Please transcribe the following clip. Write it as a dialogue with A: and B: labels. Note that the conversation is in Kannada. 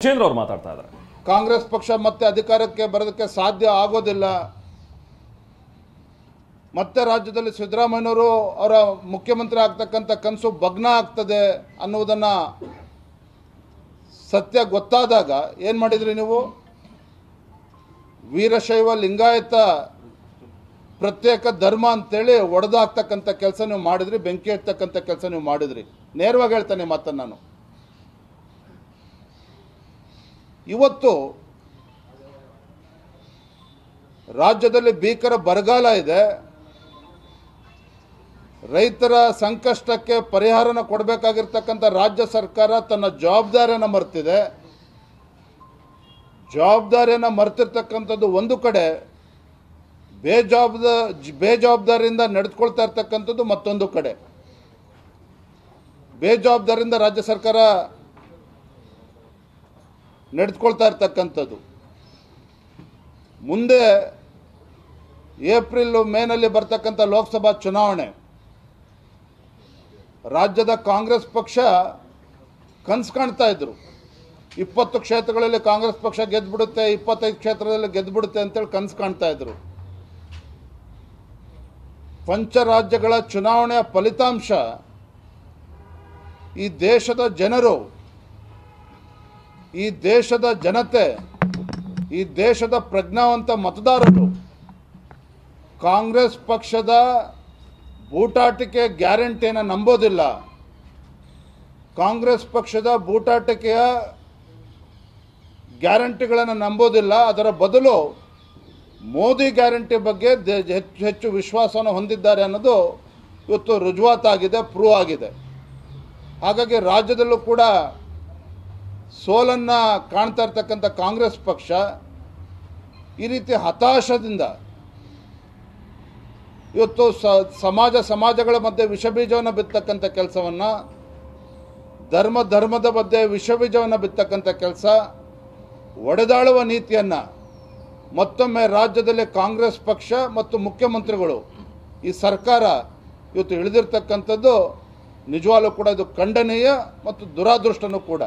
A: ಸುಖೇಂದ್ರ ಅವರು ಮಾತಾಡ್ತಾ ಇದ್ದಾರೆ.
B: ಕಾಂಗ್ರೆಸ್ ಪಕ್ಷ ಮತ್ತೆ ಅಧಿಕಾರಕ್ಕೆ ಬರೋದಕ್ಕೆ ಸಾಧ್ಯ ಆಗೋದಿಲ್ಲ, ಮತ್ತೆ ರಾಜ್ಯದಲ್ಲಿ ಸಿದ್ದರಾಮಯ್ಯನವರು ಅವರ ಮುಖ್ಯಮಂತ್ರಿ ಆಗ್ತಕ್ಕಂಥ ಕನಸು ಭಗ್ನ ಆಗ್ತದೆ ಅನ್ನುವುದನ್ನು ಸತ್ಯ ಗೊತ್ತಾದಾಗ ಏನು ಮಾಡಿದ್ರಿ ನೀವು? ವೀರಶೈವ ಲಿಂಗಾಯತ ಪ್ರತ್ಯೇಕ ಧರ್ಮ ಅಂತೇಳಿ ಒಡೆದಾಕ್ತಕ್ಕಂಥ ಕೆಲಸ ನೀವು ಮಾಡಿದ್ರಿ, ಬೆಂಕಿ ಹಚ್ಚತಕ್ಕಂಥ ಕೆಲಸ ನೀವು ಮಾಡಿದ್ರಿ. ನೇರವಾಗಿ ಹೇಳ್ತಾನೆ ಮಾತನ್ನು ನಾನು. ಇವತ್ತು ರಾಜ್ಯದಲ್ಲಿ ಭೀಕರ ಬರಗಾಲ ಇದೆ, ರೈತರ ಸಂಕಷ್ಟಕ್ಕೆ ಪರಿಹಾರನ ಕೊಡಬೇಕಾಗಿರ್ತಕ್ಕಂಥ ರಾಜ್ಯ ಸರ್ಕಾರ ತನ್ನ ಜವಾಬ್ದಾರಿಯನ್ನು ಮರೆತಿದೆ. ಜವಾಬ್ದಾರಿಯನ್ನು ಮರೆತಿರ್ತಕ್ಕಂಥದ್ದು ಒಂದು ಕಡೆ, ಬೇಜವಾಬ್ದಾರಿಯಿಂದ ನಡೆದುಕೊಳ್ತಾ ಇರ್ತಕ್ಕಂಥದ್ದು ಮತ್ತೊಂದು ಕಡೆ. ಬೇಜವಾಬ್ದಾರಿಯಿಂದ ರಾಜ್ಯ ಸರ್ಕಾರ ನಡೆದುಕೊಳ್ತಾ ಇರ್ತಕ್ಕಂಥದ್ದು. ಮುಂದೆ ಏಪ್ರಿಲ್ ಮೇನಲ್ಲಿ ಬರ್ತಕ್ಕಂಥ ಲೋಕಸಭಾ ಚುನಾವಣೆ, ರಾಜ್ಯದ ಕಾಂಗ್ರೆಸ್ ಪಕ್ಷ ಕನಸು ಕಾಣ್ತಾ ಇದ್ರು, 20 ಕ್ಷೇತ್ರಗಳಲ್ಲಿ ಕಾಂಗ್ರೆಸ್ ಪಕ್ಷ ಗೆದ್ದುಬಿಡುತ್ತೆ, 25 ಕ್ಷೇತ್ರದಲ್ಲಿ ಗೆದ್ದುಬಿಡುತ್ತೆ ಅಂತೇಳಿ ಕನಸು ಕಾಣ್ತಾ ಇದ್ರು. ಪಂಚರಾಜ್ಯಗಳ ಚುನಾವಣೆಯ ಫಲಿತಾಂಶ ಈ ದೇಶದ ಜನರು, ಈ ದೇಶದ ಜನತೆ, ಈ ದೇಶದ ಪ್ರಜ್ಞಾವಂತ ಮತದಾರರು ಕಾಂಗ್ರೆಸ್ ಪಕ್ಷದ ಬೂಟಾಟಿಕೆ ಗ್ಯಾರಂಟಿಯನ್ನು ನಂಬೋದಿಲ್ಲ. ಕಾಂಗ್ರೆಸ್ ಪಕ್ಷದ ಬೂಟಾಟಿಕೆಯ ಗ್ಯಾರಂಟಿಗಳನ್ನು ನಂಬೋದಿಲ್ಲ. ಅದರ ಬದಲು ಮೋದಿ ಗ್ಯಾರಂಟಿ ಬಗ್ಗೆ ಹೆಚ್ಚು ವಿಶ್ವಾಸವನ್ನು ಹೊಂದಿದ್ದಾರೆ ಅನ್ನೋದು ಇವತ್ತು ರುಜುವಾತಾಗಿದೆ, ಪ್ರೂವ್ ಆಗಿದೆ. ಹಾಗಾಗಿ ರಾಜ್ಯದಲ್ಲೂ ಕೂಡ ಸೋಲನ್ನು ಕಾಣ್ತಾ ಇರ್ತಕ್ಕಂಥ ಕಾಂಗ್ರೆಸ್ ಪಕ್ಷ ಈ ರೀತಿ ಹತಾಶದಿಂದ ಇವತ್ತು ಸಮಾಜಗಳ ಮಧ್ಯೆ ವಿಷಬೀಜವನ್ನು ಬಿತ್ತಕ್ಕಂಥ ಕೆಲಸವನ್ನು, ಧರ್ಮದ ಮಧ್ಯೆ ವಿಷಬೀಜವನ್ನು ಬಿತ್ತಕ್ಕಂಥ ಕೆಲಸ, ಒಡೆದಾಳುವ ನೀತಿಯನ್ನು ಮತ್ತೊಮ್ಮೆ ರಾಜ್ಯದಲ್ಲಿ ಕಾಂಗ್ರೆಸ್ ಪಕ್ಷ ಮತ್ತು ಮುಖ್ಯಮಂತ್ರಿಗಳು, ಈ ಸರ್ಕಾರ ಇವತ್ತು ಇಳಿದಿರ್ತಕ್ಕಂಥದ್ದು ನಿಜವಾಗ್ಲೂ ಕೂಡ ಇದು ಖಂಡನೀಯ ಮತ್ತು ದುರಾದೃಷ್ಟನೂ ಕೂಡ.